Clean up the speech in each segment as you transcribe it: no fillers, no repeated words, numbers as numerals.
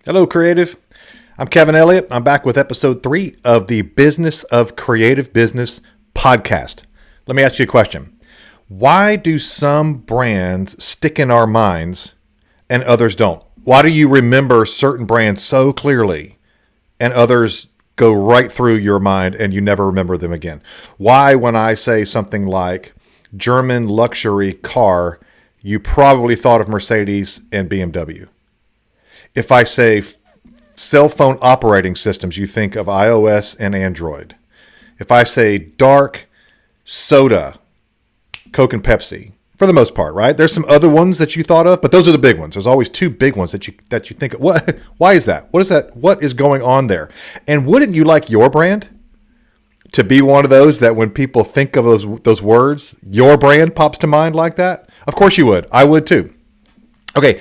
Hello, creative. I'm Kevin Elliott. I'm back with episode 3 of the Business of Creative Business podcast. Let me ask you a question. Why do some brands stick in our minds and others don't? Why do you remember certain brands so clearly and others go right through your mind and you never remember them again? Why, when I say something like German luxury car, you probably thought of Mercedes and BMW? If I say cell phone operating systems, you think of iOS and Android. If I say dark soda, Coke and Pepsi, for the most part, right? There's some other ones that you thought of, but those are the big ones. There's always two big ones that you think of. What? Why is that? What is that? What is going on there? And wouldn't you like your brand to be one of those that when people think of those words, your brand pops to mind like that? Of course you would. I would too. Okay,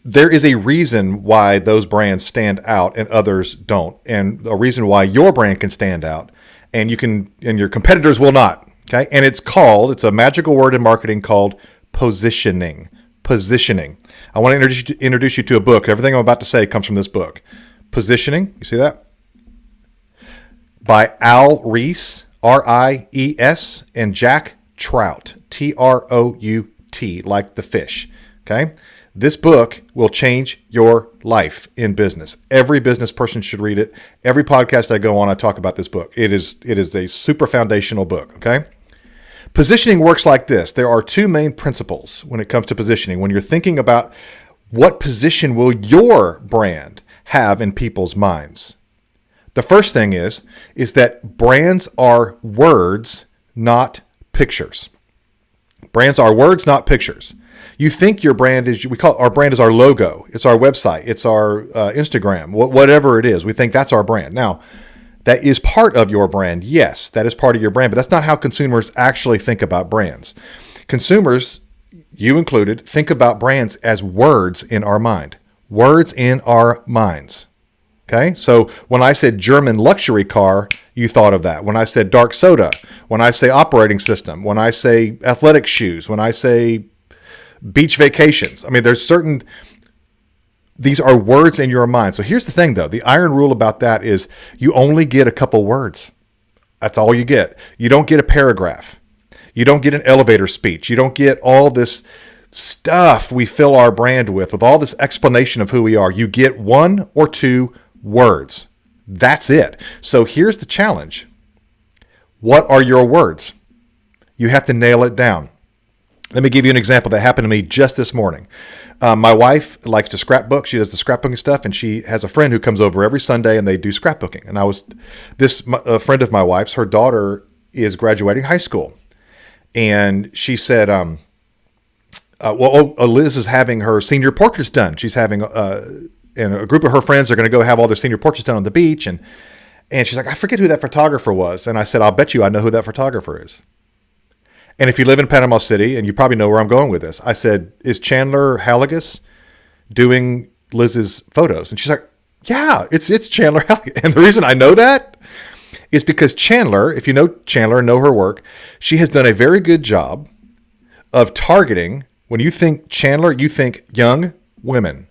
there is a reason why those brands stand out and others don't, and a reason why your brand can stand out and your competitors will not. Okay, and it's a magical word in marketing called positioning. Positioning. I want to introduce you to a book. Everything I'm about to say comes from this book. Positioning. You see that? By Al Ries, Ries, and Jack Trout, Trout, like the fish. Okay, this book will change your life in business. Every business person should read it. Every podcast I go on, I talk about this book. It is a super foundational book. Okay, positioning works like this. There are two main principles when it comes to positioning. When you're thinking about what position will your brand have in people's minds, the first thing is that brands are words, not pictures. Brands are words, not pictures. You think your brand is, our brand is our logo. It's our website. It's our Instagram, whatever it is. We think that's our brand. Now, that is part of your brand. Yes, that is part of your brand, but that's not how consumers actually think about brands. Consumers, you included, think about brands as words in our mind. Words in our minds. Okay? So when I said German luxury car, you thought of that. When I said dark soda, when I say operating system, when I say athletic shoes, when I say beach vacations. I mean, these are words in your mind. So here's the thing though. The iron rule about that is you only get a couple words. That's all you get. You don't get a paragraph. You don't get an elevator speech. You don't get all this stuff we fill our brand with all this explanation of who we are. You get one or two words. That's it. So here's the challenge. What are your words? You have to nail it down. Let me give you an example that happened to me just this morning. My wife likes to scrapbook. She does the scrapbooking stuff, and she has a friend who comes over every Sunday, and they do scrapbooking. And a friend of my wife's, her daughter is graduating high school, and she said, Liz is having her senior portraits done. She's having, and a group of her friends are going to go have all their senior portraits done on the beach, and she's like, I forget who that photographer was. And I said, I'll bet you I know who that photographer is. And if you live in Panama City, and you probably know where I'm going with this, I said, is Chandler Halligus doing Liz's photos? And she's like, yeah, it's Chandler Halligus. And the reason I know that is because Chandler, if you know Chandler and know her work, she has done a very good job of targeting. When you think Chandler, you think young women.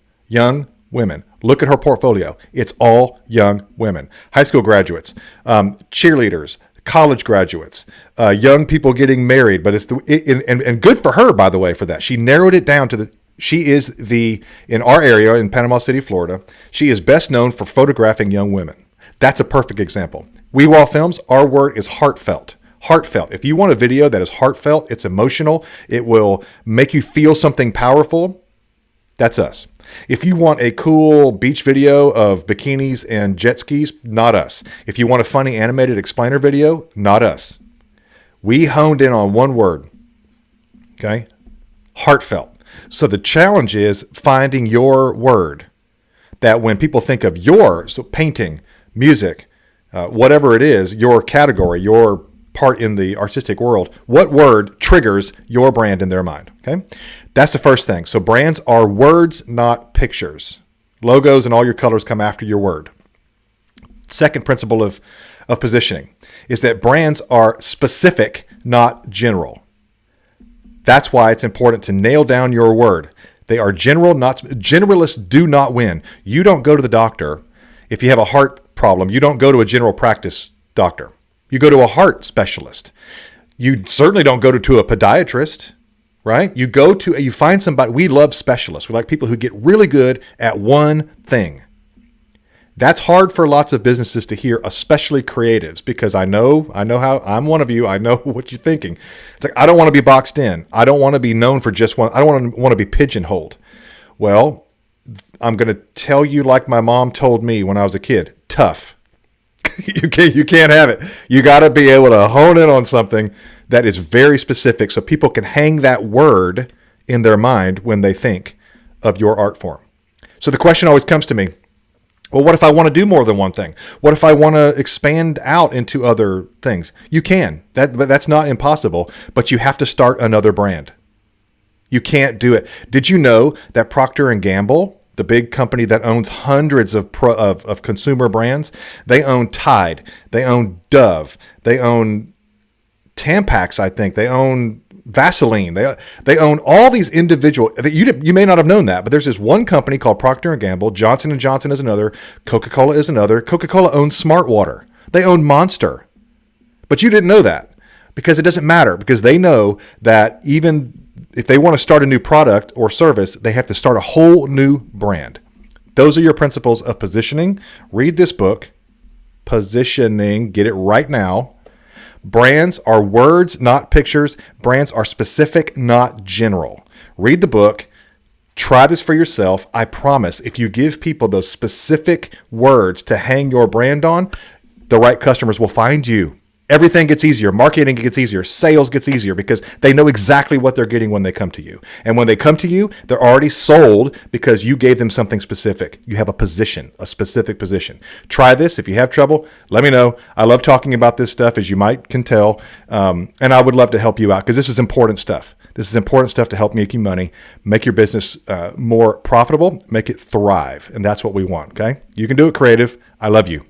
Look at her portfolio. It's all young women, high school graduates, cheerleaders, college graduates, young people getting married, but and good for her, by the way, for that. She narrowed it down to in our area in Panama City, Florida, she is best known for photographing young women. That's a perfect example. WeWall Films, our word is heartfelt. Heartfelt. If you want a video that is heartfelt, it's emotional, it will make you feel something powerful, that's us. If you want a cool beach video of bikinis and jet skis, not us. If you want a funny animated explainer video, not us. We honed in on one word. Okay? Heartfelt. So the challenge is finding your word that when people think of so painting, music, whatever it is, your category, your part in the artistic world, what word triggers your brand in their mind? Okay? That's the first thing. So brands are words, not pictures. Logos and all your colors come after your word. Second principle of positioning is that brands are specific, not general. That's why it's important to nail down your word. They are generalists do not win. You don't go to the doctor. If you have a heart problem, you don't go to a general practice doctor. You go to a heart specialist. You certainly don't go to a podiatrist, right? You find somebody. We love specialists. We like people who get really good at one thing. That's hard for lots of businesses to hear, especially creatives, because I know how I'm one of you. I know what you're thinking. It's like, I don't want to be boxed in. I don't want to be known for just one. I don't want to be pigeonholed. Well, I'm going to tell you like my mom told me when I was a kid, tough. You can't have it. You got to be able to hone in on something that is very specific so people can hang that word in their mind when they think of your art form. So the question always comes to me, well, what if I want to do more than one thing? What if I want to expand out into other things? You can. But that's not impossible, but you have to start another brand. You can't do it. Did you know that Procter & Gamble, the big company that owns hundreds of consumer brands, they own Tide, they own Dove, they own Tampax, I think, they own Vaseline. They own all these individual. You may not have known that, but there's this one company called Procter & Gamble. Johnson & Johnson is another. Coca-Cola is another. Coca-Cola owns Smart Water. They own Monster. But you didn't know that because it doesn't matter, because they know that even if they want to start a new product or service, they have to start a whole new brand. Those are your principles of positioning. Read this book, Positioning. Get it right now. Brands are words, not pictures. Brands are specific, not general. Read the book. Try this for yourself. I promise if you give people those specific words to hang your brand on, the right customers will find you. Everything gets easier. Marketing gets easier. Sales gets easier because they know exactly what they're getting when they come to you. And when they come to you, they're already sold because you gave them something specific. You have a specific position. Try this. If you have trouble, let me know. I love talking about this stuff, as you can tell. And I would love to help you out because this is important stuff. This is important stuff to help make you money, make your business more profitable, make it thrive. And that's what we want. Okay. You can do it, creative. I love you.